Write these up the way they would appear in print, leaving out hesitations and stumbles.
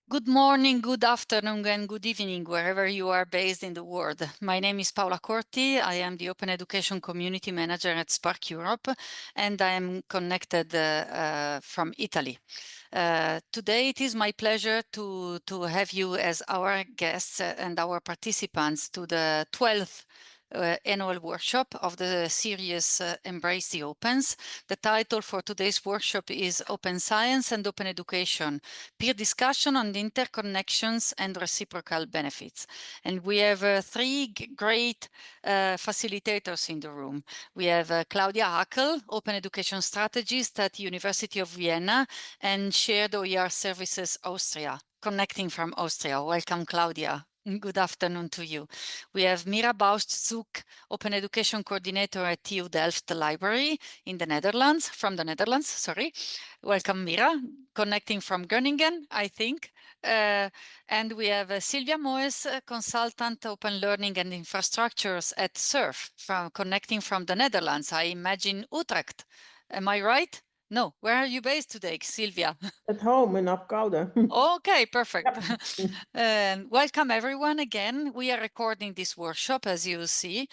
Good morning, good afternoon, and good evening, wherever you are based in the world. My name is Paola Corti. I am the Open Education Community Manager at Spark Europe, and I am connected from Italy. Today, it is my pleasure to have you as our guests and our participants to the 12th ENOEL Workshop of the series Embrace the Opens. The title for today's workshop is Open Science and Open Education, Peer Discussion on the Interconnections and Reciprocal Benefits. And we have three great facilitators in the room. We have Claudia Hackl, Open Education Strategist at University of Vienna and Shared OER Services Austria, connecting from Austria. Welcome, Claudia. Good afternoon to you. We have Mira Buist-Zhuk, Open Education Coordinator at TUDelft Library in the Netherlands, from the Netherlands, sorry. Welcome, Mira, connecting from Groningen, I think. And we have Sylvia Moes, Consultant Open Learning and Infrastructures at SURF, connecting from the Netherlands, I imagine Utrecht. Am I right? No, where are you based today, Sylvia? At home in Apkoude. Okay, perfect. Welcome everyone again. We are recording this workshop, as you see.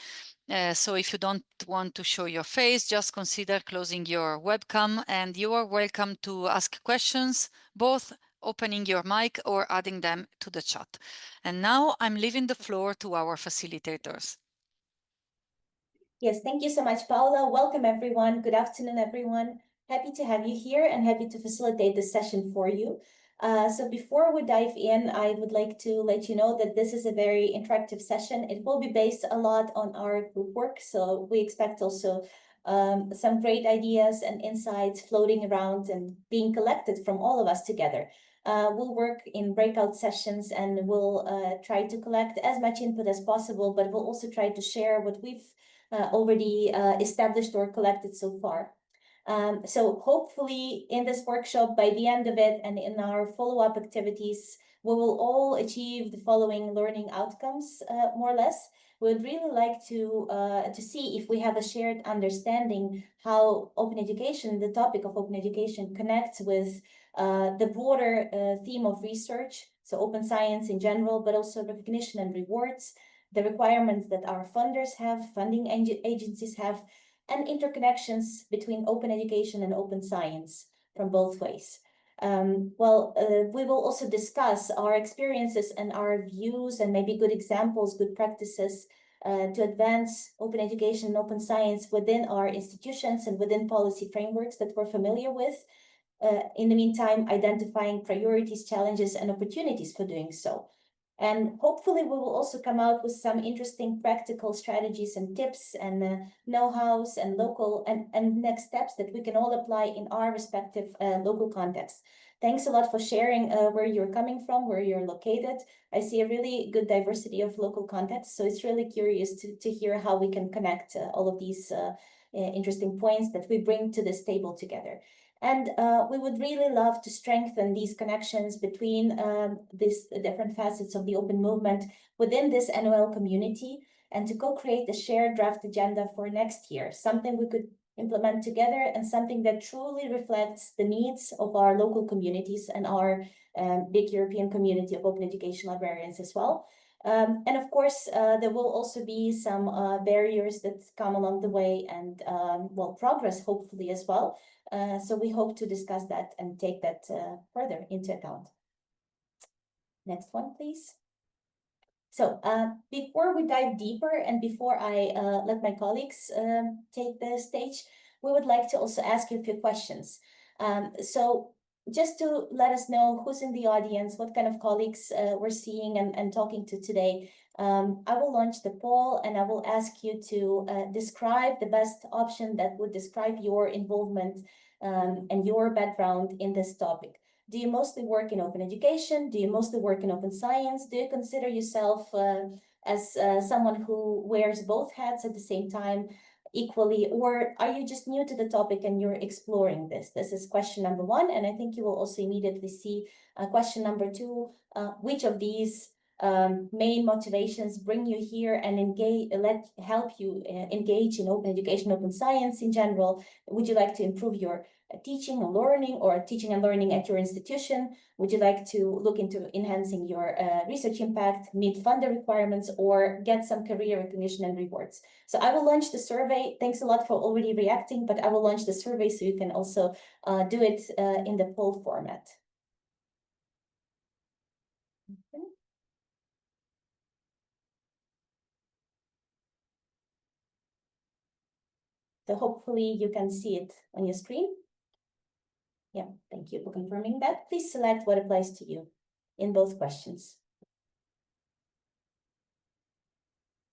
So if you don't want to show your face, just consider closing your webcam, and you are welcome to ask questions, both opening your mic or adding them to the chat. And now I'm leaving the floor to our facilitators. Yes, thank you so much, Paula. Welcome, everyone. Good afternoon, everyone. Happy to have you here and happy to facilitate this session for you. So before we dive in, I would like to let you know that this is a very interactive session. It will be based a lot on our group work. So we expect also some great ideas and insights floating around and being collected from all of us together. We'll work in breakout sessions and we'll try to collect as much input as possible, but we'll also try to share what we've already established or collected so far. So hopefully in this workshop, by the end of it and in our follow-up activities, we will all achieve the following learning outcomes, more or less. We'd really like to see if we have a shared understanding how open education, the topic of open education, connects with the broader theme of research, so open science in general, but also recognition and rewards, the requirements that our funders have, funding agencies have, and interconnections between open education and open science from both ways. We will also discuss our experiences and our views and maybe good examples, good practices to advance open education and open science within our institutions and within policy frameworks that we're familiar with. In the meantime, identifying priorities, challenges, and opportunities for doing so. And hopefully we will also come out with some interesting practical strategies and tips and know-hows and local and next steps that we can all apply in our respective local contexts. Thanks a lot for sharing where you're coming from, where you're located. I see a really good diversity of local contexts, so it's really curious to hear how we can connect all of these interesting points that we bring to this table together. And we would really love to strengthen these connections between these different facets of the open movement within this ENOEL community and to co-create a shared draft agenda for next year, something we could implement together and something that truly reflects the needs of our local communities and our big European community of open education librarians as well. And of course, there will also be some barriers that come along the way and, progress hopefully as well. So we hope to discuss that and take that further into account. Next one, please. So before we dive deeper and before I let my colleagues take the stage, we would like to also ask you a few questions. So just to let us know who's in the audience, what kind of colleagues we're seeing and talking to today, I will launch the poll and I will ask you to describe the best option that would describe your involvement and your background in this topic. Do you mostly work in open education? Do you mostly work in open science? Do you consider yourself as someone who wears both hats at the same time equally, or are you just new to the topic and you're exploring this? This is question number one, and I think you will also immediately see question number two. Which of these main motivations bring you here and help you engage in open education, open science in general? Would you like to improve your teaching and learning, or teaching and learning at your institution? Would you like to look into enhancing your research impact, meet funder requirements, or get some career recognition and rewards? So I will launch the survey. Thanks a lot for already reacting, but I will launch the survey so you can also do it in the poll format. Okay. So hopefully you can see it on your screen. Yeah, thank you for confirming that. Please select what applies to you in both questions.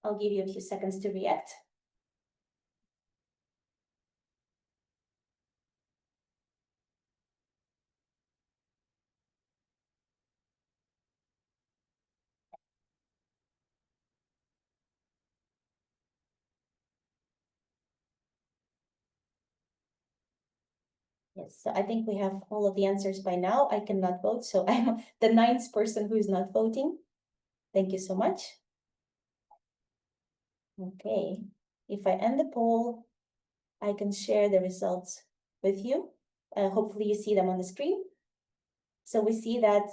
I'll give you a few seconds to react. Yes, so I think we have all of the answers by now. I cannot vote, so I'm the 9th person who is not voting. Thank you so much. Okay, if I end the poll, I can share the results with you. Hopefully you see them on the screen. So we see that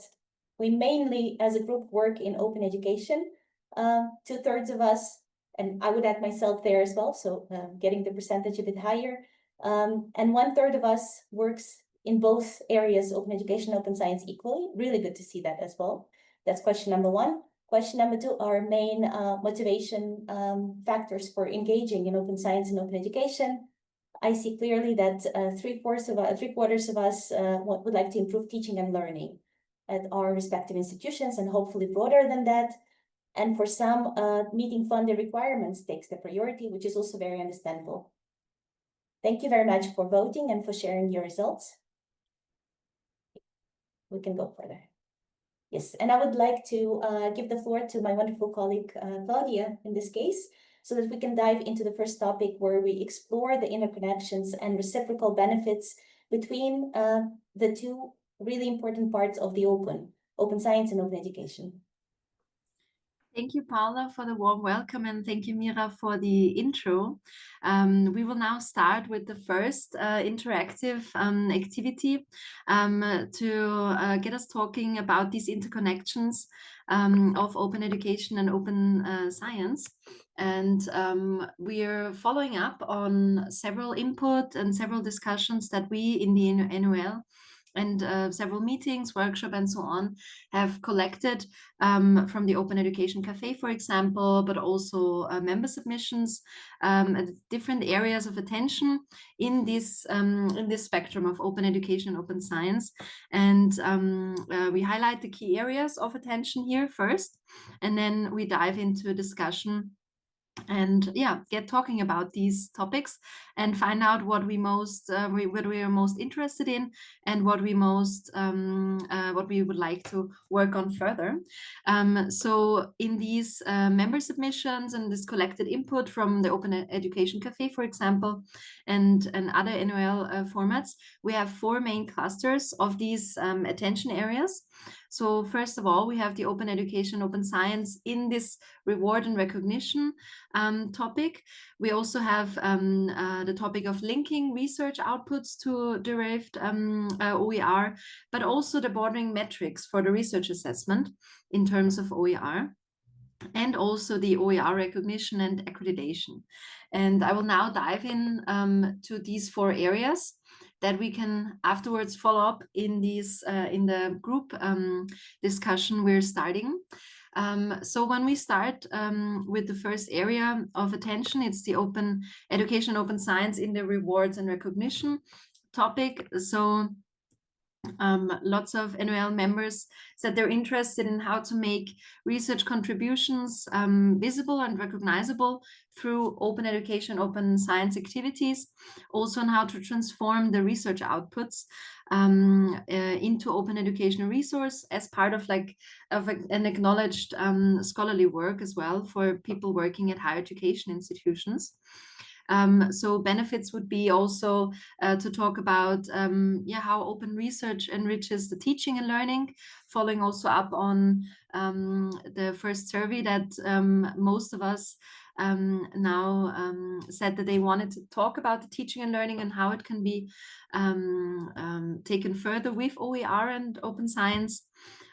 we mainly, as a group, work in open education. 2/3 of us, and I would add myself there as well, so getting the percentage a bit higher. And 1/3 of us works in both areas, open education, open science, equally. Really good to see that as well. That's question number 1. Question number 2, our main motivation factors for engaging in open science and open education. I see clearly that 3/4 of us would like to improve teaching and learning at our respective institutions, and hopefully broader than that. And for some, meeting funding requirements takes the priority, which is also very understandable. Thank you very much for voting and for sharing your results. We can go further. Yes, and I would like to give the floor to my wonderful colleague, Claudia, in this case, so that we can dive into the first topic, where we explore the interconnections and reciprocal benefits between the two really important parts of the open science and open education. Thank you, Paula, for the warm welcome, and thank you, Mira, for the intro. We will now start with the first interactive activity to get us talking about these interconnections of open education and open science. And we are following up on several input and several discussions that we in the ENOEL and several meetings, workshop, and so on, have collected from the Open Education Cafe, for example, but also member submissions at different areas of attention in this spectrum of open education and open science. And we highlight the key areas of attention here first, and then we dive into a discussion and get talking about these topics and find out what we are most interested in, and what we would like to work on further. So in these member submissions and this collected input from the Open Education Cafe, for example, and other ENOEL formats, we have 4 main clusters of these attention areas. So first of all, we have the open education, open science in this reward and recognition topic. We also have the topic of linking research outputs to derived OER, but also the bordering metrics for the research assessment in terms of OER, and also the OER recognition and accreditation. And I will now dive in to these 4 areas that we can afterwards follow up in these in the group discussion we're starting. So when we start with the first area of attention, it's the open education, open science in the rewards and recognition topic. So lots of ENOEL members said they're interested in how to make research contributions visible and recognizable through open education, open science activities, also on how to transform the research outputs into open educational resource as part of an acknowledged scholarly work as well for people working at higher education institutions. So benefits would be also to talk about how open research enriches the teaching and learning, following also up on the first survey that most of us now said that they wanted to talk about the teaching and learning and how it can be taken further with OER and open science.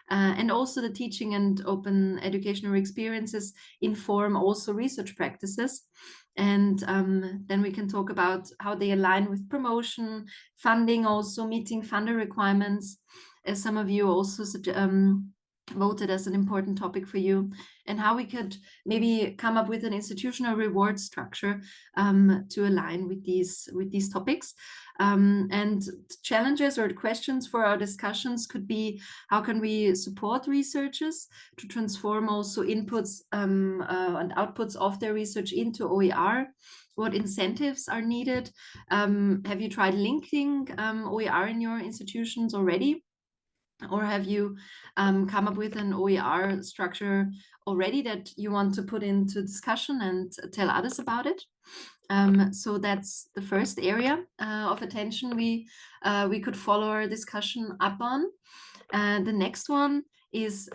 And also the teaching and open educational experiences inform also research practices. And then we can talk about how they align with promotion, funding, also meeting funder requirements, as some of you also voted as an important topic for you, and how we could maybe come up with an institutional reward structure to align with these topics. And challenges or questions for our discussions could be, how can we support researchers to transform also inputs and outputs of their research into OER? What incentives are needed? Have you tried linking OER in your institutions already? Or have you come up with an OER structure already that you want to put into discussion and tell others about it? So that's the first area of attention we could follow our discussion up on. The next one is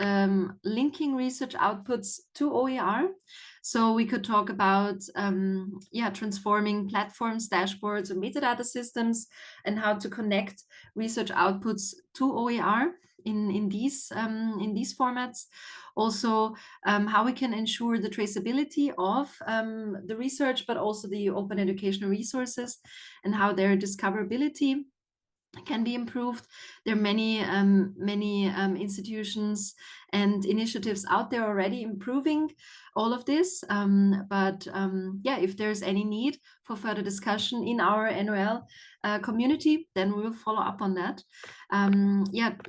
linking research outputs to OER. So we could talk about transforming platforms, dashboards, or metadata systems, and how to connect research outputs to OER in these formats. Also, how we can ensure the traceability of the research, but also the open educational resources, and how their discoverability can be improved. There are many institutions and initiatives out there already improving all of this. If there's any need for further discussion in our ENOEL community, then we will follow up on that.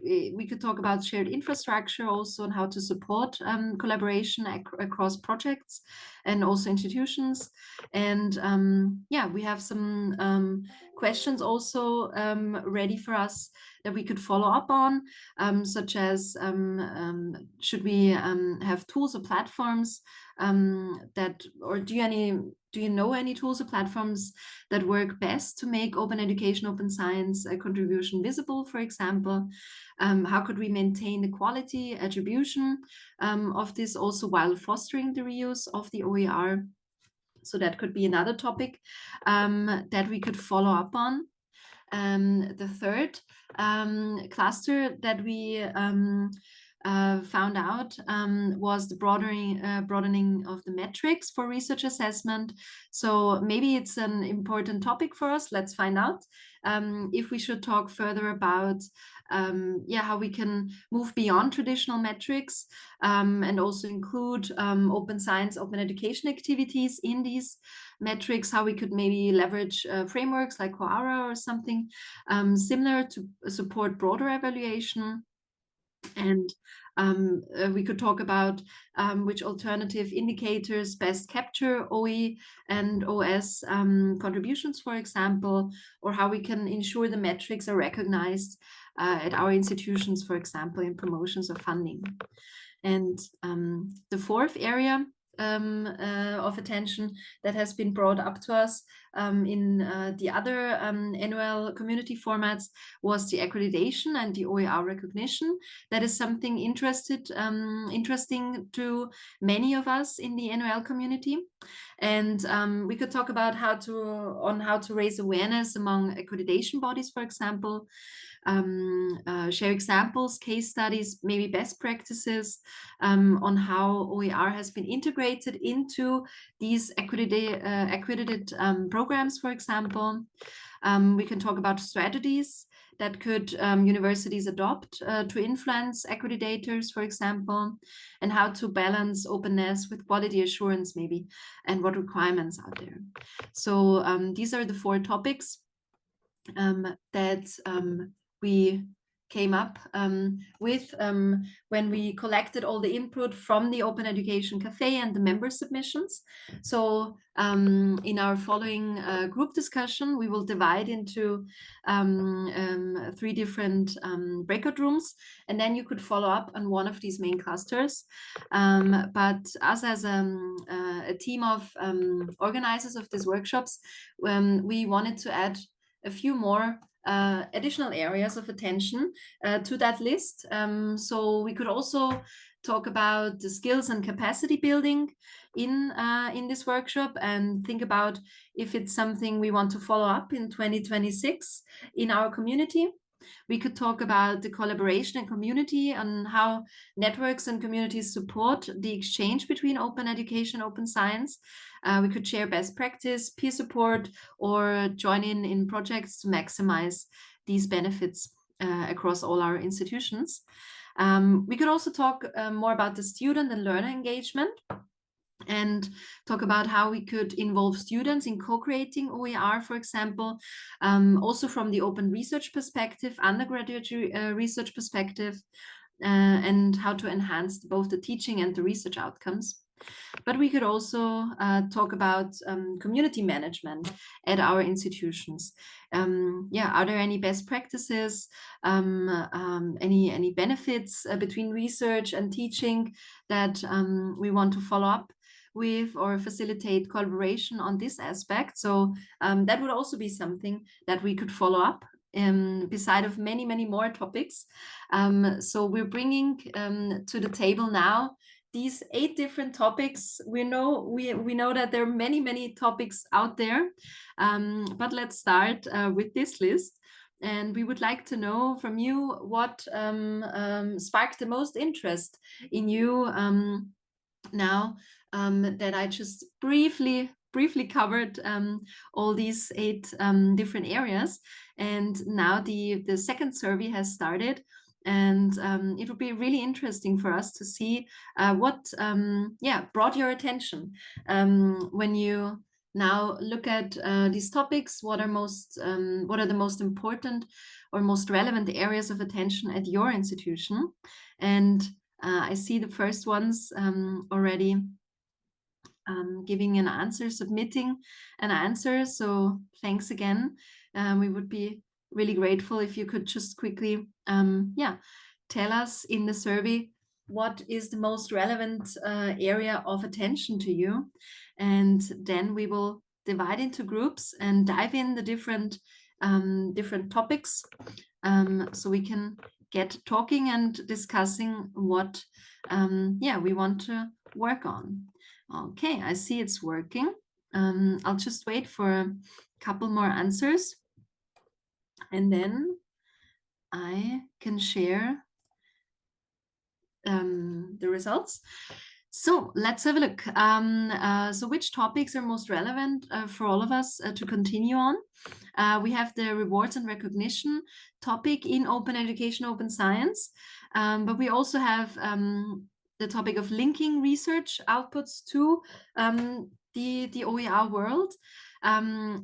We could talk about shared infrastructure also, and how to support collaboration across projects and also institutions. And we have some questions also ready for us that we could follow up on, such as should we have tools or platforms do you know any tools or platforms that work best to make open education, open science contribution visible, for example? How could we maintain the quality attribution of this also while fostering the reuse of the OER? So that could be another topic that we could follow up on. The third cluster that we found out was the broadening of the metrics for research assessment. So maybe it's an important topic for us. Let's find out if we should talk further about how we can move beyond traditional metrics and also include open science, open education activities in these metrics, how we could maybe leverage frameworks like Quora or something similar to support broader evaluation. And we could talk about which alternative indicators best capture OE and OS contributions, for example, or how we can ensure the metrics are recognized at our institutions, for example, in promotions or funding. And the fourth area of attention that has been brought up to us in the other ENOEL community formats was the accreditation and the OER recognition. That is something interesting to many of us in the ENOEL community. And we could talk about how to raise awareness among accreditation bodies, for example, share examples, case studies, maybe best practices on how OER has been integrated into these accredited programs, for example. We can talk about strategies that could universities adopt to influence accreditators, for example, and how to balance openness with quality assurance maybe, and what requirements are there. So these are the 4 topics that we came up with when we collected all the input from the Open Education Cafe and the member submissions. So in our following group discussion, we will divide into 3 different breakout rooms, and then you could follow up on one of these main clusters. But us as a team of organizers of these workshops, we wanted to add a few more additional areas of attention to that list. So we could also talk about the skills and capacity building in this workshop, and think about if it's something we want to follow up in 2026 in our community. We could talk about the collaboration and community, on how networks and communities support the exchange between open education, open science. We could share best practice, peer support, or join in projects to maximize these benefits across all our institutions. We could also talk more about the student and learner engagement, and talk about how we could involve students in co-creating OER, for example, also from the open research perspective, undergraduate research perspective, and how to enhance both the teaching and the research outcomes. But we could also talk about community management at our institutions. Are there any best practices, any benefits between research and teaching that we want to follow up with, or facilitate collaboration on this aspect? So that would also be something that we could follow up beside of many more topics. So we're bringing to the table now these 8 different topics. We know that there are many topics out there, but let's start with this list. And we would like to know from you what sparked the most interest in you now that I just briefly covered all these 8 different areas. And now the second survey has started, and it would be really interesting for us to see what brought your attention when you now look at these topics. What are the most important or most relevant areas of attention at your institution? And I see the first ones already giving an answer, submitting an answer. So thanks again. We would be really grateful if you could just quickly tell us in the survey what is the most relevant area of attention to you. And then we will divide into groups and dive in the different topics, so we can get talking and discussing what we want to work on. Okay, I see it's working. I'll just wait for a couple more answers, and then I can share the results. So let's have a look. So which topics are most relevant for all of us to continue on? We have the rewards and recognition topic in open education, open science, but we also have the topic of linking research outputs to the OER world.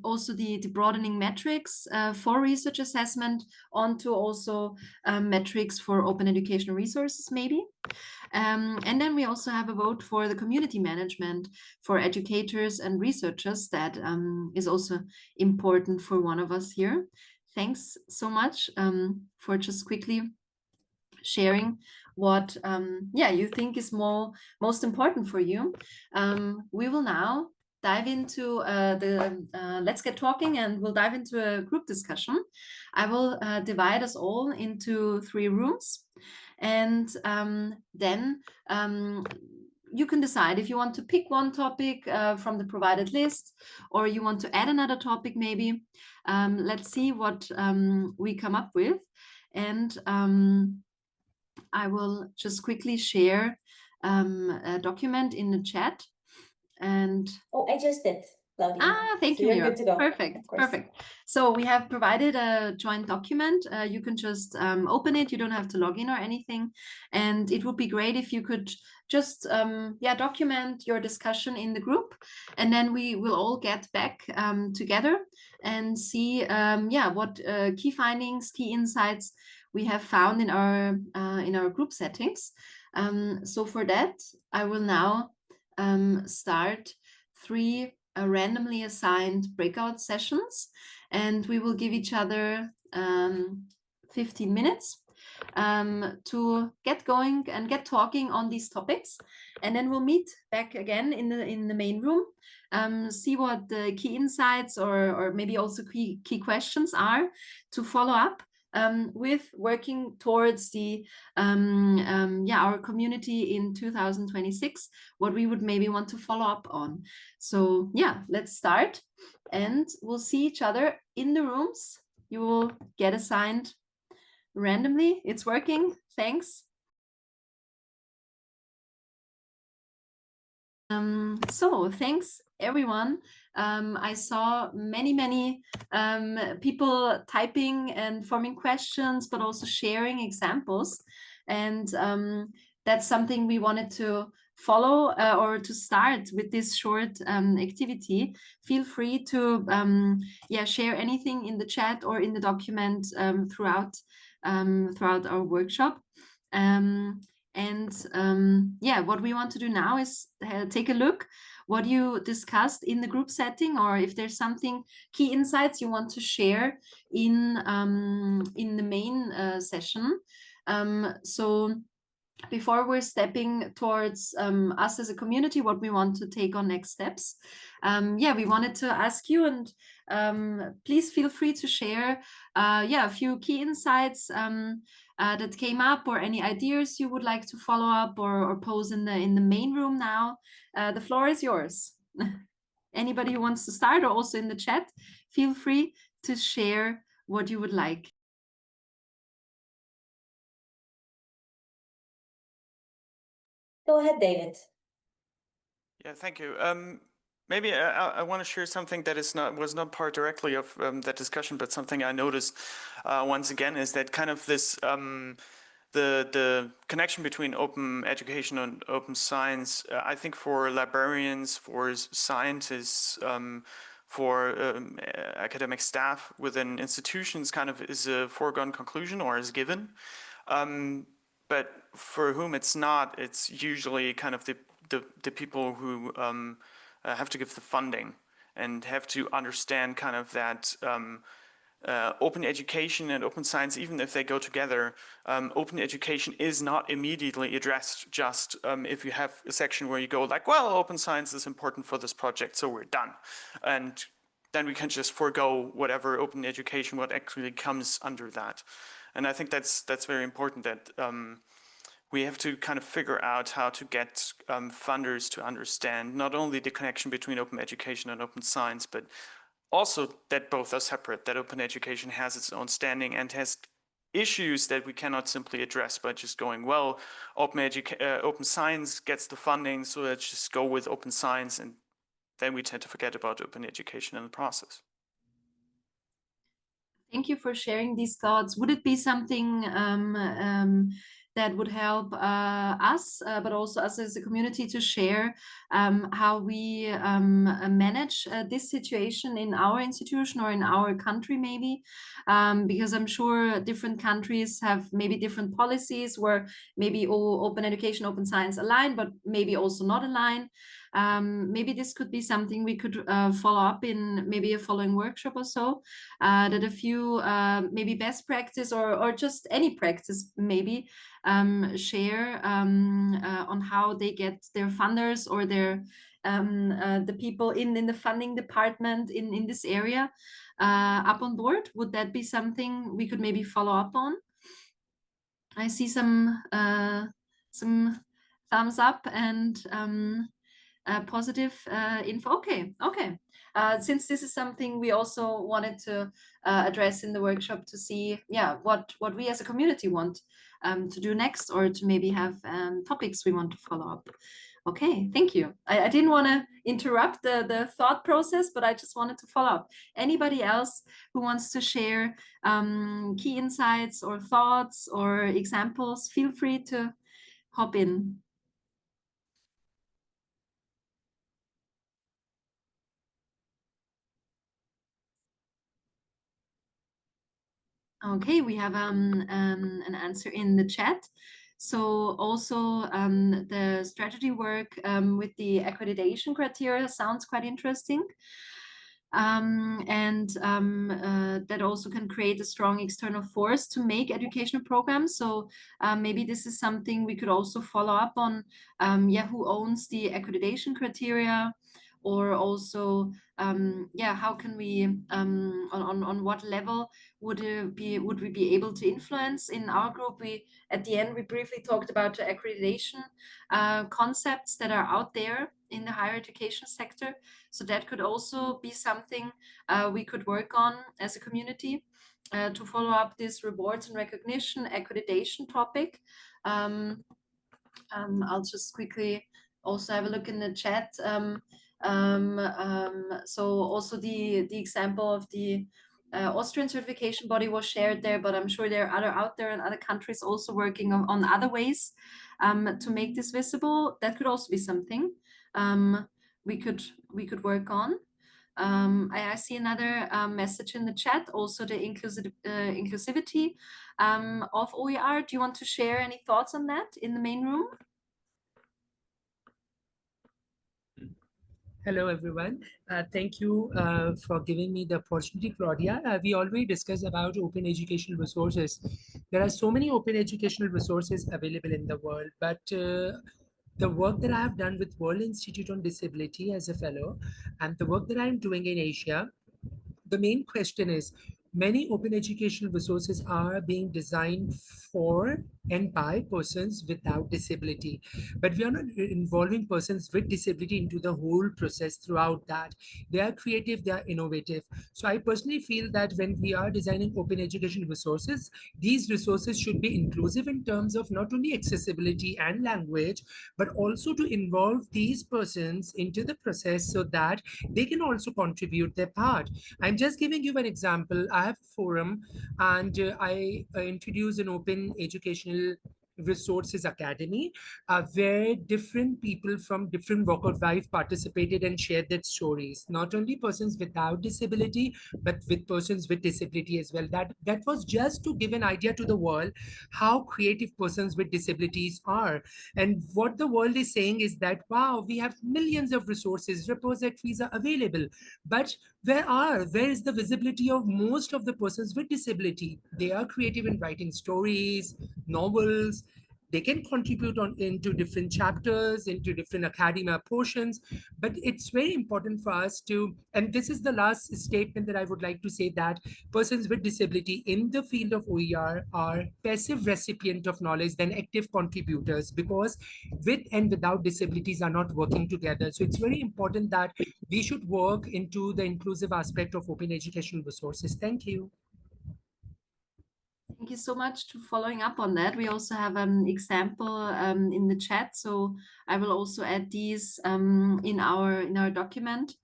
Also the broadening metrics for research assessment onto also metrics for open educational resources maybe. And then we also have a vote for the community management for educators and researchers. That is also important for one of us here. Thanks so much for just quickly sharing what you think is most important for you. We will now dive into let's get talking, and we'll dive into a group discussion. I will divide us all into 3 rooms, and then you can decide if you want to pick one topic from the provided list, or you want to add another topic maybe. Let's see what we come up with. And I will just quickly share a document in the chat. And I just did, Claudia. Thank you, Mira. Good to go. Perfect. So we have provided a joint document. You can just open it. You don't have to log in or anything. And it would be great if you could just document your discussion in the group, and then we will all get back together and see what key findings, key insights we have found in our group settings. So for that, I will now start 3 randomly assigned breakout sessions, and we will give each other 15 minutes to get going and get talking on these topics. And then we'll meet back again in the main room, see what the key insights or maybe also key questions are to follow up with working towards the our community in 2026, what we would maybe want to follow up on. So yeah, let's start, and we'll see each other in the rooms. You will get assigned randomly. It's working. Thanks. So thanks everyone. I saw many people typing and forming questions, but also sharing examples, and that's something we wanted to follow or to start with this short activity. Feel free to share anything in the chat or in the document throughout our workshop. What we want to do now is take a look what you discussed in the group setting, or if there's something, key insights you want to share in the main session. So before we're stepping towards us as a community, what we want to take on next steps, we wanted to ask you, and please feel free to share a few key insights that came up, or any ideas you would like to follow up or pose in the main room now. The floor is yours. Anybody who wants to start, or also in the chat, feel free to share what you would like. Go ahead, David. Yeah, thank you. Maybe I want to share something that was not part directly of that discussion, but something I noticed once again is that kind of this the connection between open education and open science. I think for librarians, for scientists, for academic staff within institutions, kind of is a foregone conclusion or is given. But for whom it's not, it's usually kind of the people who have to give the funding and have to understand kind of that open education and open science, even if they go together, open education is not immediately addressed just if you have a section where you go like, well, open science is important for this project, so we're done. And then we can just forego whatever open education, what actually comes under that. And I think that's very important, that we have to kind of figure out how to get funders to understand not only the connection between open education and open science, but also that both are separate, that open education has its own standing and has issues that we cannot simply address by just going, well, open science gets the funding, so let's just go with open science, and then we tend to forget about open education in the process. Thank you for sharing these thoughts. Would it be something that would help us, but also us as a community, to share how we manage this situation in our institution or in our country, maybe? Because I'm sure different countries have maybe different policies where maybe all open education, open science align, but maybe also not align. Maybe this could be something we could follow up in maybe a following workshop or so, that a few maybe best practice or just any practice maybe share on how they get their funders or their the people in the funding department in this area up on board. Would that be something we could maybe follow up on? I see some thumbs up and positive info. Okay. Since this is something we also wanted to address in the workshop, to see what we as a community want to do next, or to maybe have topics we want to follow up. Okay, thank you. I didn't want to interrupt the thought process, but I just wanted to follow up. Anybody else who wants to share key insights or thoughts or examples, feel free to hop in. Okay, we have an answer in the chat. So also the strategy work with the accreditation criteria sounds quite interesting. that also can create a strong external force to make educational programs. So maybe this is something we could also follow up on. Who owns the accreditation criteria, or also how can we on what level would we be able to influence? In our group, we at the end we briefly talked about the accreditation concepts that are out there in the higher education sector. So that could also be something we could work on as a community to follow up this rewards and recognition accreditation topic. I'll just quickly also have a look in the chat. So also the example of the Austrian certification body was shared there, but I'm sure there are other out there in other countries also working on other ways to make this visible. That could also be something we could work on. I see another message in the chat, also the inclusivity of OER. Do you want to share any thoughts on that in the main room? Hello, everyone. Thank you for giving me the opportunity, Claudia. We already discussed about open educational resources. There are so many open educational resources available in the world, but the work that I have done with World Institute on Disability as a fellow and the work that I'm doing in Asia, the main question is, many open educational resources are being designed for and by persons without disability, but we are not involving persons with disability into the whole process throughout that. They are creative, they are innovative. So I personally feel that when we are designing open educational resources, these resources should be inclusive in terms of not only accessibility and language, but also to involve these persons into the process so that they can also contribute their part. I'm just giving you an example. I have a forum and I introduce an open educational resources academy where different people from different walk of life participated and shared their stories. Not only persons without disability, but with persons with disability as well. That was just to give an idea to the world how creative persons with disabilities are. And what the world is saying is that, wow, we have millions of resources, repositories are available, but where is the visibility of most of the persons with disability? They are creative in writing stories, novels. They can contribute into different chapters, into different academia portions, but it's very important for us to, and this is the last statement that I would like to say, that persons with disability in the field of OER are passive recipient of knowledge than active contributors, because with and without disabilities are not working together. So it's very important that we should work into the inclusive aspect of open educational resources. Thank you. Thank you so much for following up on that. We also have an example in the chat, so I will also add these in our document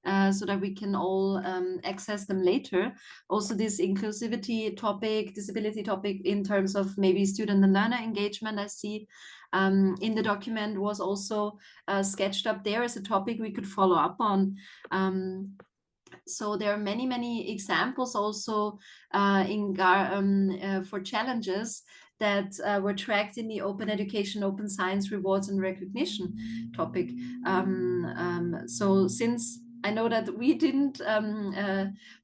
so that we can all access them later. Also, this inclusivity topic, disability topic in terms of maybe student and learner engagement, I see in the document was also sketched up there as a topic we could follow up on. So there are many examples also for challenges that were tracked in the open education, open science rewards and recognition topic. So since I know that we didn't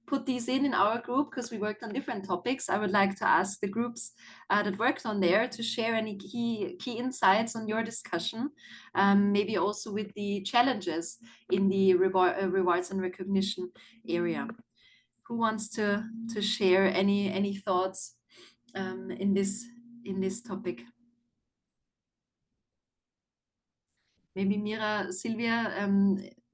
put these in our group because we worked on different topics, I would like to ask the groups that worked on there to share any key insights on your discussion, maybe also with the challenges in the rewards and recognition area. Who wants to share any thoughts in this topic? Maybe Mira, Sylvia,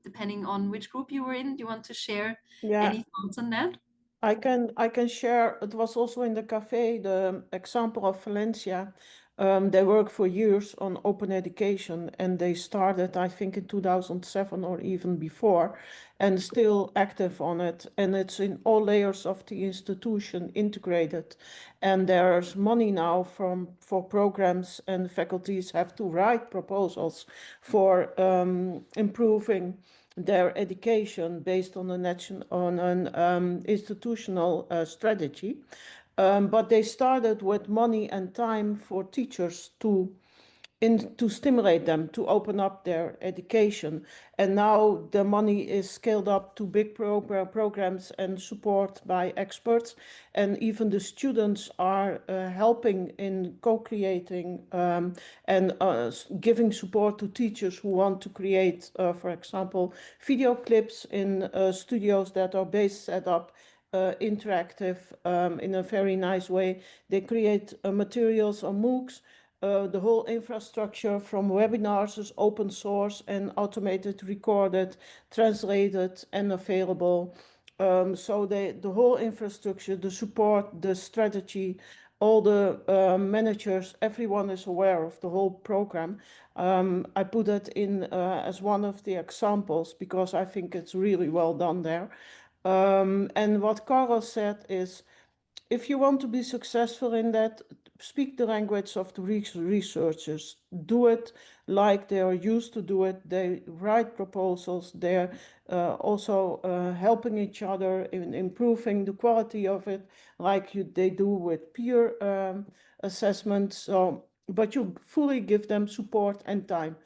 depending on which group you were in, do you want to share any thoughts on that? I can share. It was also in the cafe, the example of Valencia. They work for years on open education, and they started, I think, in 2007 or even before, and still active on it. And it's in all layers of the institution integrated. And there's money now for programs, and faculties have to write proposals for improving their education based on an institutional strategy. But they started with money and time for teachers to to stimulate them to open up their education. And now the money is scaled up to big programs and support by experts. And even the students are helping in co-creating and giving support to teachers who want to create, for example, video clips in studios that are set up interactive in a very nice way. They create materials on MOOCs. The whole infrastructure from webinars is open source and automated, recorded, translated, and available. So the whole infrastructure, the support, the strategy, all the managers, everyone is aware of the whole program. I put it in as one of the examples because I think it's really well done there. And what Karel said is, if you want to be successful in that, speak the language of the researchers. Do it like they are used to do it. They write proposals. They're also helping each other in improving the quality of it, like they do with peer assessments. So, but you fully give them support and time,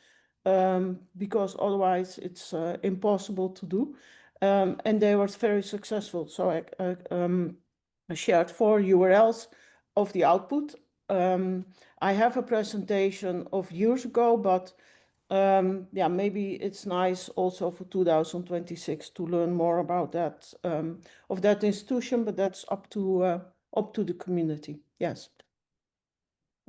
because otherwise it's impossible to do. And they were very successful. So I shared 4 URLs of the output. I have a presentation of years ago, but yeah, maybe it's nice also for 2026 to learn more about that of that institution, but that's up to the community. Yes.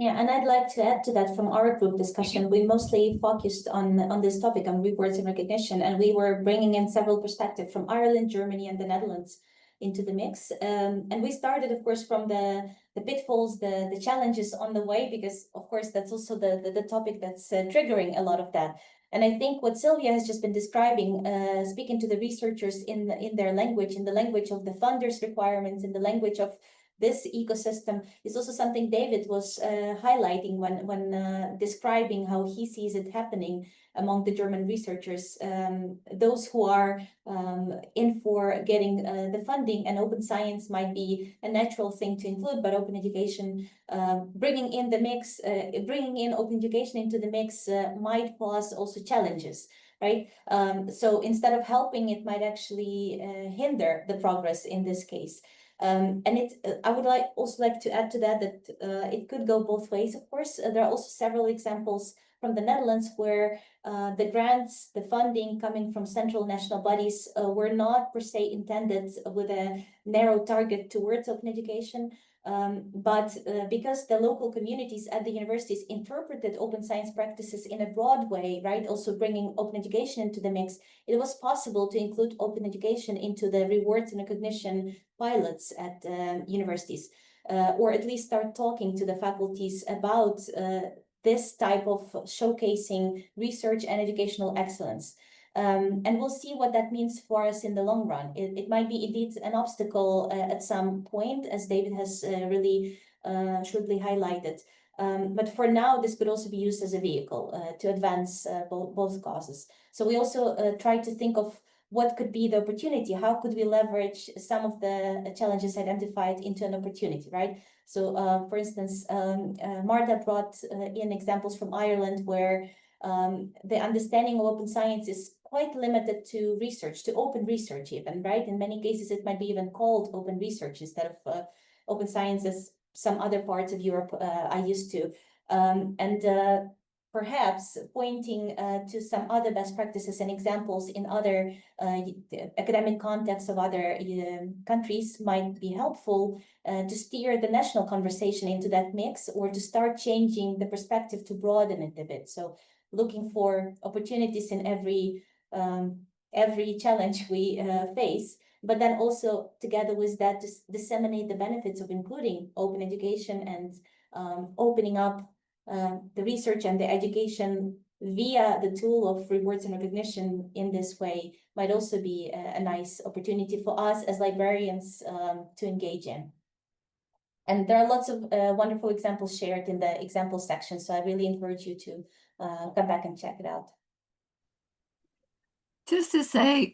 Yeah, and I'd like to add to that from our group discussion. We mostly focused on this topic, on rewards and recognition, and we were bringing in several perspectives from Ireland, Germany, and the Netherlands into the mix. And we started, of course, from the pitfalls, the challenges on the way, because, of course, that's also the topic that's triggering a lot of that. And I think what Sylvia has just been describing, speaking to the researchers in their language, in the language of the funders' requirements, in the language of this ecosystem, is also something David was highlighting when describing how he sees it happening among the German researchers, those who are in for getting the funding, and open science might be a natural thing to include, but open education, bringing in the mix, bringing in open education into the mix might pose also challenges, right? So instead of helping, it might actually hinder the progress in this case. And I would also like to add to that it could go both ways, of course. There are also several examples from the Netherlands where the grants, the funding coming from central national bodies were not per se intended with a narrow target towards open education. But because the local communities at the universities interpreted open science practices in a broad way, right, also bringing open education into the mix, it was possible to include open education into the rewards and recognition pilots at universities, or at least start talking to the faculties about this type of showcasing research and educational excellence. And we'll see what that means for us in the long run. It might be indeed an obstacle at some point, as David has really shrewdly highlighted. But for now, this could also be used as a vehicle to advance both causes. So we also try to think of what could be the opportunity. How could we leverage some of the challenges identified into an opportunity, right? So, for instance, Marta brought in examples from Ireland where the understanding of open science is quite limited to research, to open research even, right? In many cases, it might be even called open research instead of open science as some other parts of Europe are used to. Perhaps pointing to some other best practices and examples in other academic contexts of other countries might be helpful to steer the national conversation into that mix, or to start changing the perspective to broaden it a bit. So looking for opportunities in every challenge we face, but then also together with that, to disseminate the benefits of including open education and opening up the research and the education via the tool of rewards and recognition in this way might also be a nice opportunity for us as librarians to engage in. And there are lots of wonderful examples shared in the example section, so I really encourage you to come back and check it out. Just to say,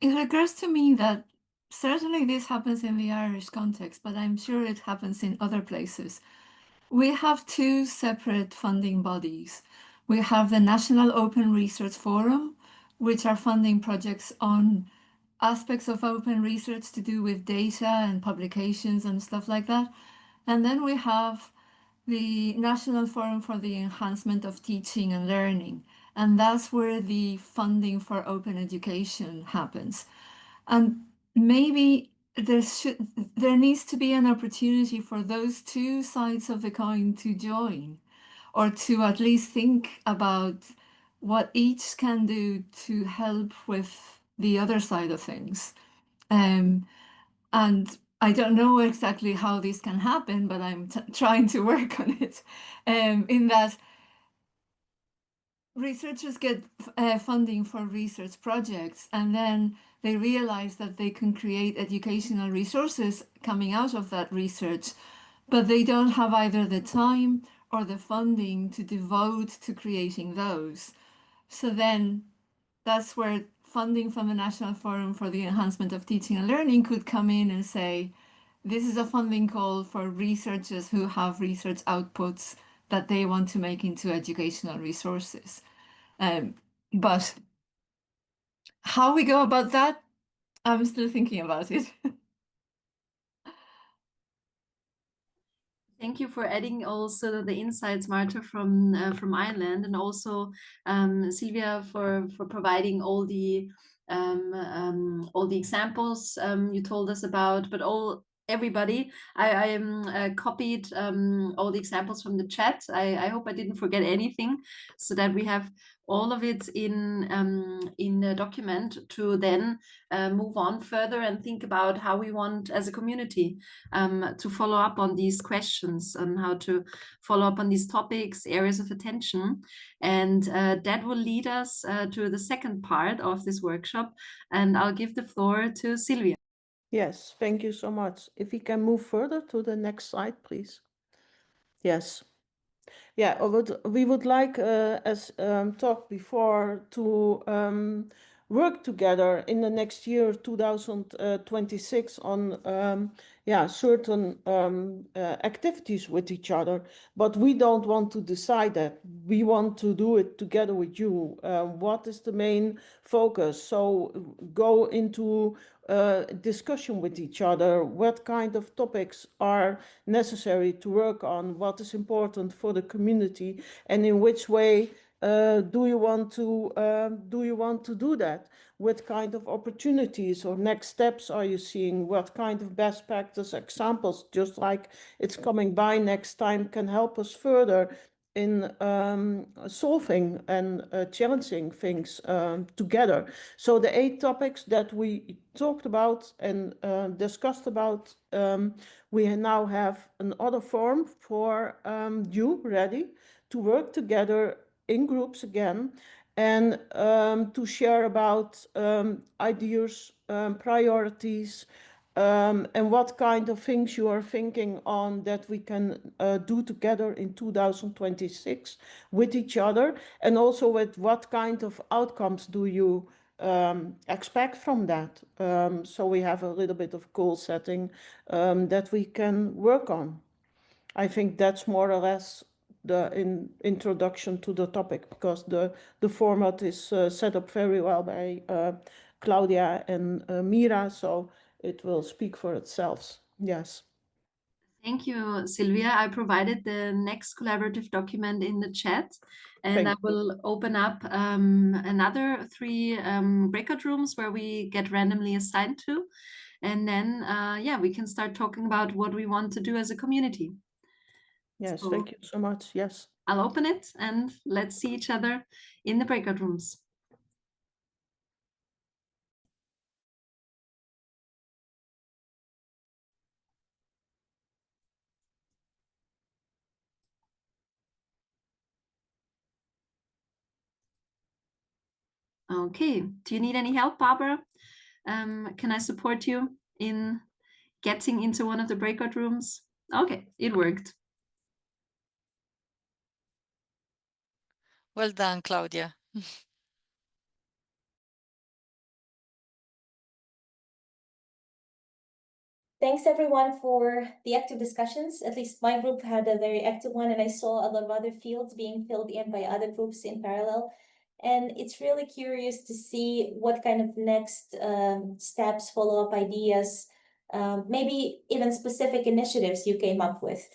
it occurs to me that certainly this happens in the Irish context, but I'm sure it happens in other places, we have two separate funding bodies. We have the National Open Research Forum, which are funding projects on aspects of open research to do with data and publications and stuff like that. And then we have the National Forum for the Enhancement of Teaching and Learning. And that's where the funding for open education happens. And maybe there needs to be an opportunity for those two sides of the coin to join, or to at least think about what each can do to help with the other side of things. And I don't know exactly how this can happen, but I'm trying to work on it. In that researchers get funding for research projects, and then they realize that they can create educational resources coming out of that research, but they don't have either the time or the funding to devote to creating those. So then that's where funding from the National Forum for the Enhancement of Teaching and Learning could come in and say, this is a funding call for researchers who have research outputs that they want to make into educational resources. But how we go about that, I'm still thinking about it. Thank you for adding also the insights, Marta, from Ireland, and also Sylvia for providing all the examples you told us about, but everybody. I copied all the examples from the chat. I hope I didn't forget anything, so that we have all of it in a document to then move on further and think about how we want as a community to follow up on these questions and how to follow up on these topics, areas of attention. And that will lead us to the second part of this workshop. And I'll give the floor to Sylvia. Yes, thank you so much. If we can move further to the next slide, please. Yes. Yeah, we would like, as talked before, to work together in the next year, 2026, on certain activities with each other. But we don't want to decide that. We want to do it together with you. What is the main focus? So go into discussion with each other. What kind of topics are necessary to work on? What is important for the community, and in which way do you want to do that? What kind of opportunities or next steps are you seeing? What kind of best practice examples, just like it's coming by next time, can help us further in solving and challenging things together? So the 8 topics that we talked about and discussed about, we now have another form for you ready to work together in groups again, and to share about ideas, priorities, and what kind of things you are thinking on that we can do together in 2026 with each other, and also with what kind of outcomes do you expect from that. So we have a little bit of goal setting that we can work on. I think that's more or less the introduction to the topic, because the format is set up very well by Claudia and Mira, so it will speak for itself. Yes. Thank you, Sylvia. I provided the next collaborative document in the chat, and I will open up another 3 breakout rooms where we get randomly assigned to. And then, we can start talking about what we want to do as a community. Yes, so thank you so much. Yes. I'll open it and let's see each other in the breakout rooms. Okay, do you need any help, Barbara? Can I support you in getting into one of the breakout rooms? Okay, it worked. Well done, Claudia. thanks everyone for the active discussions. At least my group had a very active one, and I saw a lot of other fields being filled in by other groups in parallel. And it's really curious to see what kind of next steps, follow-up ideas, maybe even specific initiatives you came up with.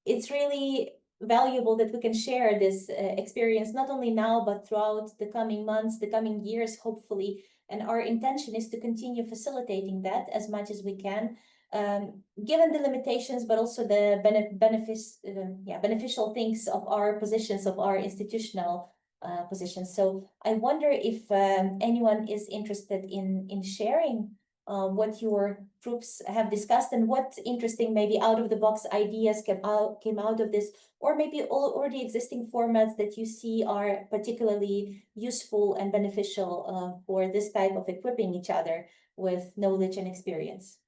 It's really valuable that we can share this experience, not only now, but throughout the coming months, the coming years, hopefully. And our intention is to continue facilitating that as much as we can, given the limitations, but also the beneficial things of our positions, of our institutional positions. So I wonder if anyone is interested in sharing what your groups have discussed and what interesting, maybe out of the box ideas came out of this, or maybe already existing formats that you see are particularly useful and beneficial for this type of equipping each other with knowledge and experience.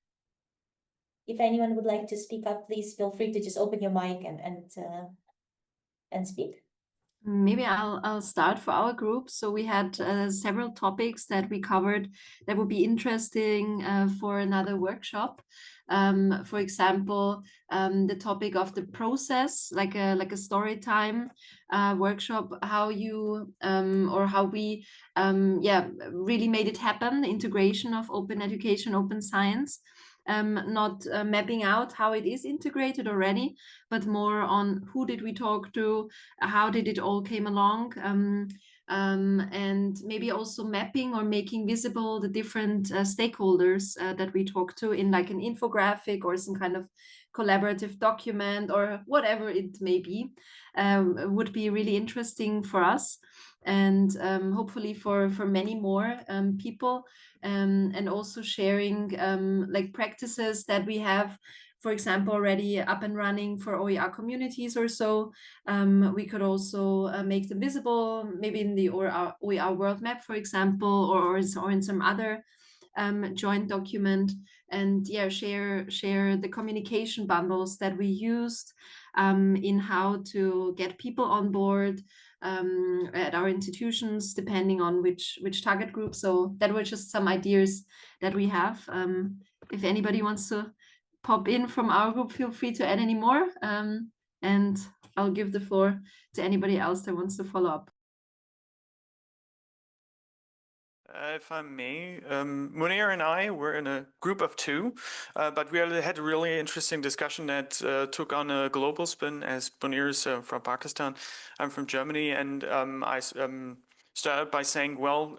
If anyone would like to speak up, please feel free to just open your mic and speak. Maybe I'll start for our group. So we had several topics that we covered that would be interesting for another workshop. For example, the topic of the process, like a story time workshop, how you or how we really made it happen, the integration of open education, open science. Not mapping out how it is integrated already, but more on who did we talk to, how did it all came along, and maybe also mapping or making visible the different stakeholders that we talk to in like an infographic or some kind of collaborative document or whatever it may be, would be really interesting for us. And hopefully for many more people, and also sharing like practices that we have, for example, already up and running for OER communities or so. We could also make them visible, maybe in the OER world map, for example, or in some other joint document, and share the communication bundles that we used in how to get people on board at our institutions, depending on which target group. So that were just some ideas that we have. If anybody wants to pop in from our group, feel free to add any more, and I'll give the floor to anybody else that wants to follow up. If I may, Munir and I were in a group of two, but we had a really interesting discussion that took on a global spin, as Munir's from Pakistan, I'm from Germany, and I started by saying, well,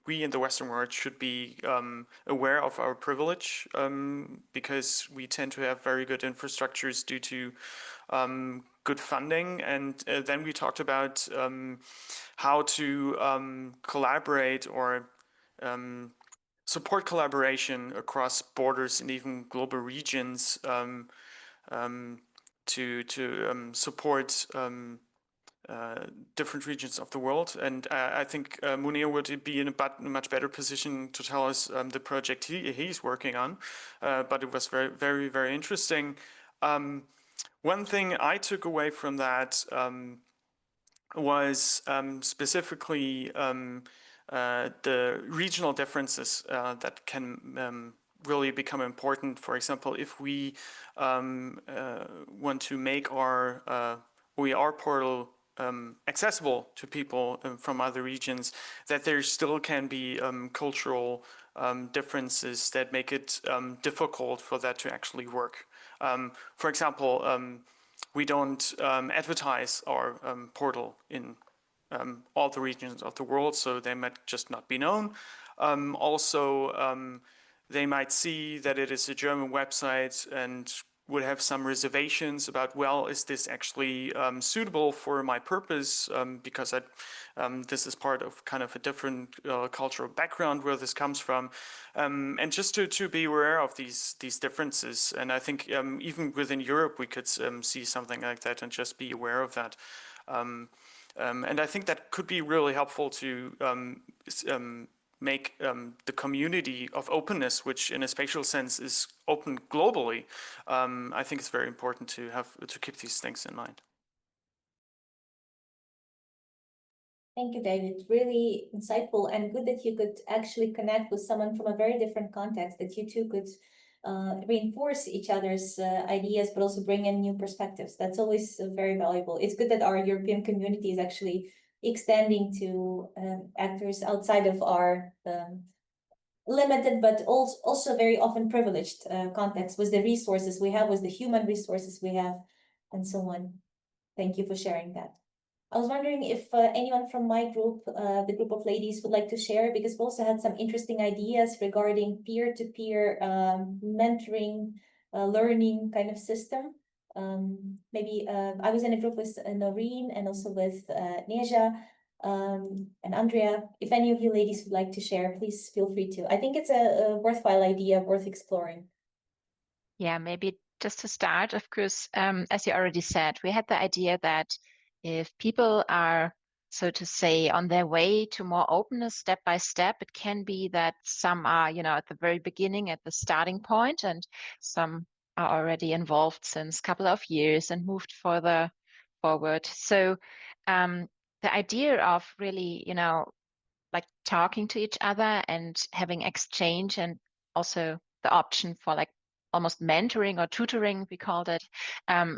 we in the Western world should be aware of our privilege, because we tend to have very good infrastructures due to good funding. And then we talked about how to collaborate or support collaboration across borders and even global regions to support different regions of the world. And I think Munir would be in a much better position to tell us the project he's working on, but it was very, very, very interesting. One thing I took away from that was specifically the regional differences that can really become important. For example, if we want to make our OER portal accessible to people from other regions, that there still can be cultural differences that make it difficult for that to actually work. For example, we don't advertise our portal in all the regions of the world, so they might just not be known. Also, they might see that it is a German website and would have some reservations about, well, is this actually suitable for my purpose? Because this is part of kind of a different cultural background where this comes from. And just to be aware of these differences. And I think even within Europe, we could see something like that and just be aware of that. And I think that could be really helpful to make the community of openness, which in a spatial sense is open globally. I think it's very important to keep these things in mind. Thank you, David. Really insightful, and good that you could actually connect with someone from a very different context, that you two could reinforce each other's ideas, but also bring in new perspectives. That's always very valuable. It's good that our European community is actually extending to actors outside of our limited but also very often privileged context, with the resources we have, with the human resources we have, and so on. Thank you for sharing that. I was wondering if anyone from my group, the group of ladies, would like to share, because we also had some interesting ideas regarding peer-to-peer mentoring, learning kind of system. Maybe I was in a group with Noreen and also with Neja and Andrea. If any of you ladies would like to share, please feel free to. I think it's a worthwhile idea, worth exploring. Yeah, maybe just to start, of course, as you already said, we had the idea that if people are, so to say, on their way to more openness step by step, it can be that some are, at the very beginning, at the starting point, and some are already involved since a couple of years and moved further forward. So the idea of really, like talking to each other and having exchange, and also the option for like almost mentoring or tutoring, we called it,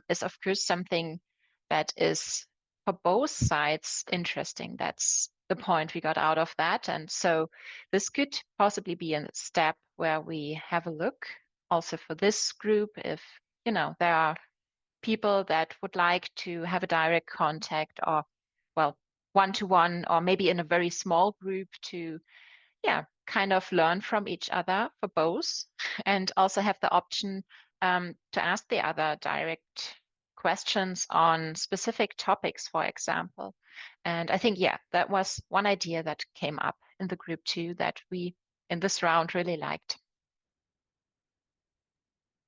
is of course something that is for both sides interesting. That's the point we got out of that. And so this could possibly be a step where we have a look also for this group, if, there are people that would like to have a direct contact, or, well, one-to-one, or maybe in a very small group to, kind of learn from each other for both, and also have the option to ask the other direct questions on specific topics, for example. And I think, that was one idea that came up in the group too, that we in this round really liked.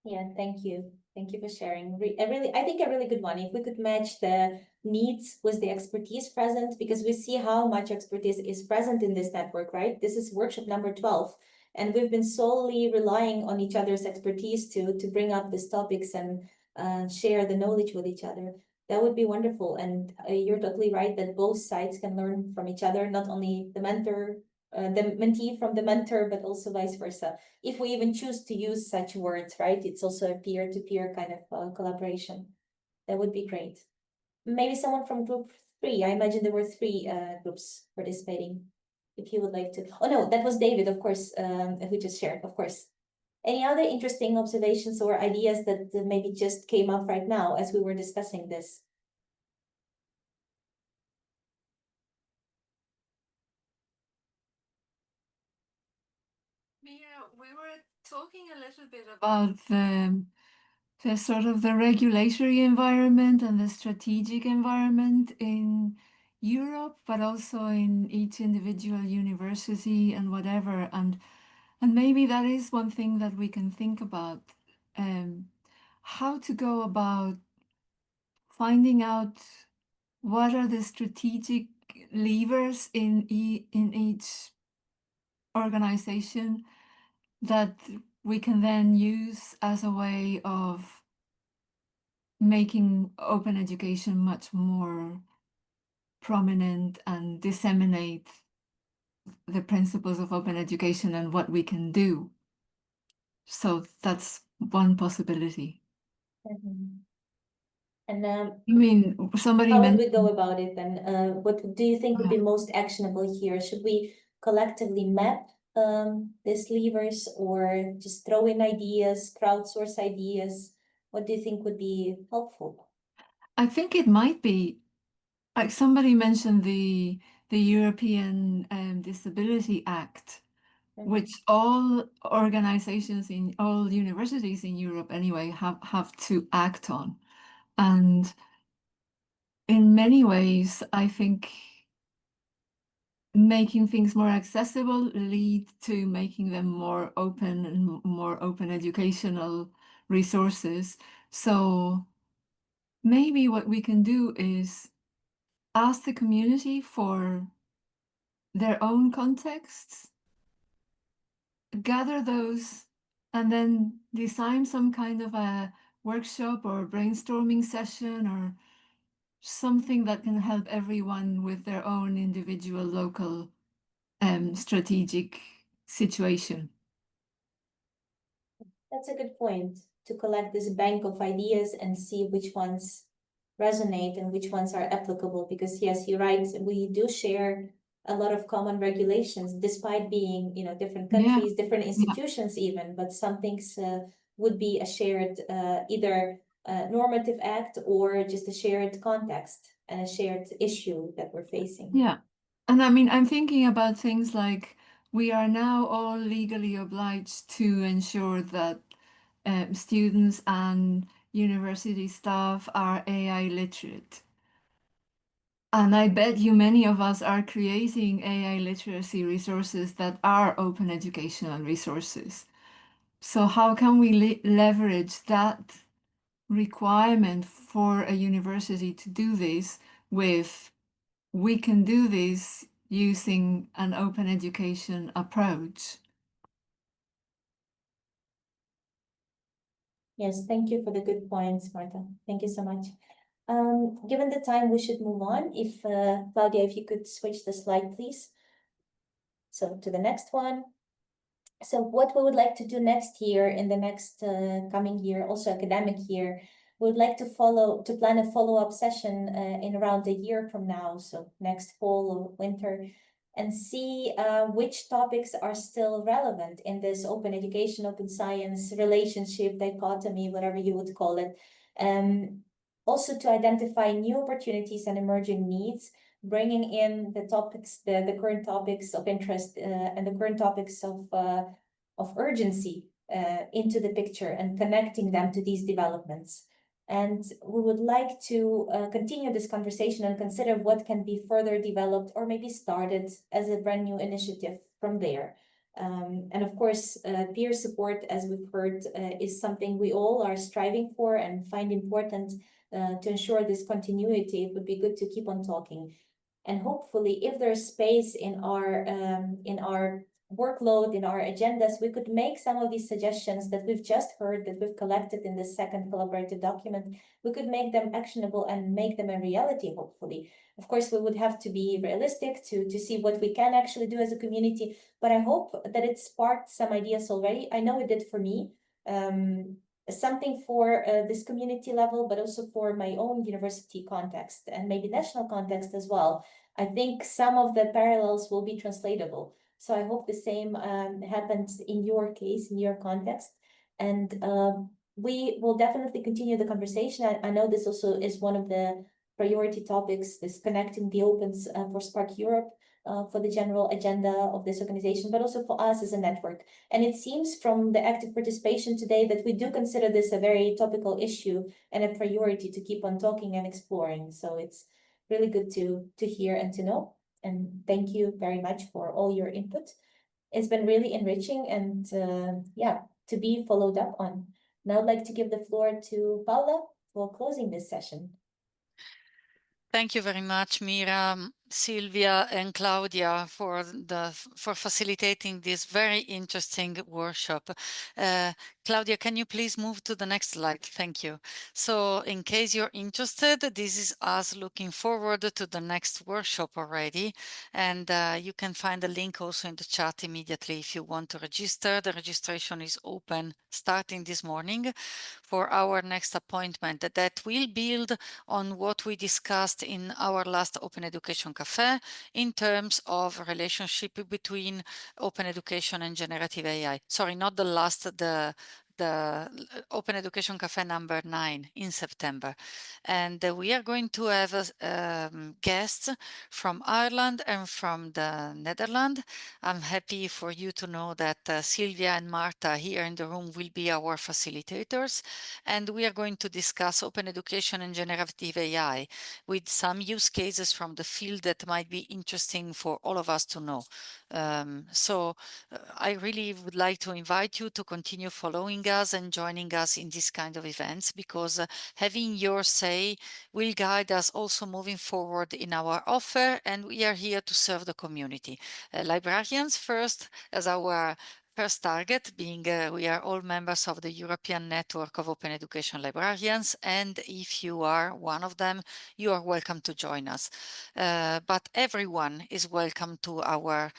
Yeah, thank you. Thank you for sharing. I think a really good one. If we could match the needs with the expertise present, because we see how much expertise is present in this network, right? This is workshop number 12, and we've been solely relying on each other's expertise to bring up these topics and share the knowledge with each other. That would be wonderful. And you're totally right that both sides can learn from each other, not only the mentor, the mentee from the mentor, but also vice versa. If we even choose to use such words, right? It's also a peer-to-peer kind of collaboration. That would be great. Maybe someone from group 3. I imagine there were 3 groups participating. If you would like to. Oh no, that was David, of course, who just shared, of course. Any other interesting observations or ideas that maybe just came up right now as we were discussing this? Mira, we were talking a little bit about the sort of the regulatory environment and the strategic environment in Europe, but also in each individual university and whatever. And maybe that is one thing that we can think about, how to go about finding out what are the strategic levers in each organization that we can then use as a way of making open education much more prominent and disseminate the principles of open education and what we can do. So that's one possibility. Mm-hmm. And I mean, somebody how would we mentioned, go about it then? What do you think would be most actionable here? Should we collectively map these levers, or just throw in ideas, crowdsource ideas? What do you think would be helpful? I think it might be, like somebody mentioned the European Disability Act, which all organizations in all universities in Europe anyway have to act on. And in many ways, I think making things more accessible lead to making them more open and more open educational resources. So maybe what we can do is ask the community for their own contexts, gather those, and then design some kind of a workshop or brainstorming session or something that can help everyone with their own individual local strategic situation. That's a good point, to collect this bank of ideas and see which ones resonate and which ones are applicable. Because yes, you're right, we do share a lot of common regulations, despite being, different countries, different institutions even, but some things would be a shared either normative act or just a shared context and a shared issue that we're facing. Yeah. And I mean, I'm thinking about things like we are now all legally obliged to ensure that students and university staff are AI literate. And I bet you many of us are creating AI literacy resources that are open educational resources. So how can we leverage that requirement for a university to do this with, we can do this using an open education approach? Yes, thank you for the good points, Marta. Thank you so much. Given the time, we should move on. If Claudia, if you could switch the slide, please. So to the next one. So what we would like to do next year, in the next coming year, also academic year, we would like to plan a follow-up session in around a year from now, so next fall or winter, and see which topics are still relevant in this open education, open science relationship, dichotomy, whatever you would call it. Also to identify new opportunities and emerging needs, bringing in the topics, the current topics of interest and the current topics of urgency into the picture and connecting them to these developments. And we would like to continue this conversation and consider what can be further developed or maybe started as a brand new initiative from there. And of course, peer support, as we've heard, is something we all are striving for and find important to ensure this continuity. It would be good to keep on talking. And hopefully, if there's space in our workload, in our agendas, we could make some of these suggestions that we've just heard, that we've collected in this second collaborative document, we could make them actionable and make them a reality, hopefully. Of course, we would have to be realistic to see what we can actually do as a community, but I hope that it sparked some ideas already. I know it did for me. Something for this community level, but also for my own university context and maybe national context as well. I think some of the parallels will be translatable. So I hope the same happens in your case, in your context. And we will definitely continue the conversation. I know this also is one of the priority topics, this connecting the opens for Spark Europe, for the general agenda of this organization, but also for us as a network. And it seems from the active participation today that we do consider this a very topical issue and a priority to keep on talking and exploring. So it's really good to hear and to know. And thank you very much for all your input. It's been really enriching and to be followed up on. Now I'd like to give the floor to Paula for closing this session. Thank you very much, Mira, Sylvia, and Claudia for facilitating this very interesting workshop. Claudia, can you please move to the next slide? Thank you. So in case you're interested, this is us looking forward to the next workshop already. And you can find the link also in the chat immediately if you want to register. The registration is open starting this morning for our next appointment that will build on what we discussed in our last Open Education Cafe in terms of relationship between open education and generative AI. Sorry, not the last, the Open Education Cafe number 9 in September. And we are going to have guests from Ireland and from the Netherlands. I'm happy for you to know that Sylvia and Marta here in the room will be our facilitators. And we are going to discuss open education and generative AI with some use cases from the field that might be interesting for all of us to know. I really would like to invite you to continue following us and joining us in this kind of events, because having your say will guide us also moving forward in our offer, and we are here to serve the community. Librarians first as our first target being we are all members of the European Network of Open Education Librarians, and if you are one of them, you are welcome to join us. But everyone is welcome to our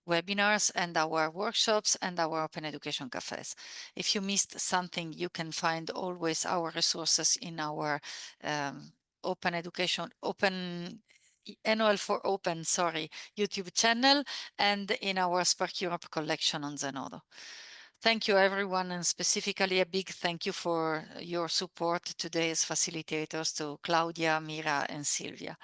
webinars and our workshops and our Open Education cafes. If you missed something, you can find always our resources in our Open Education, ENOEL for Open, YouTube channel, and in our Spark Europe collection on Zenodo. Thank you, everyone, and specifically a big thank you for your support today as facilitators to Claudia, Mira, and Sylvia.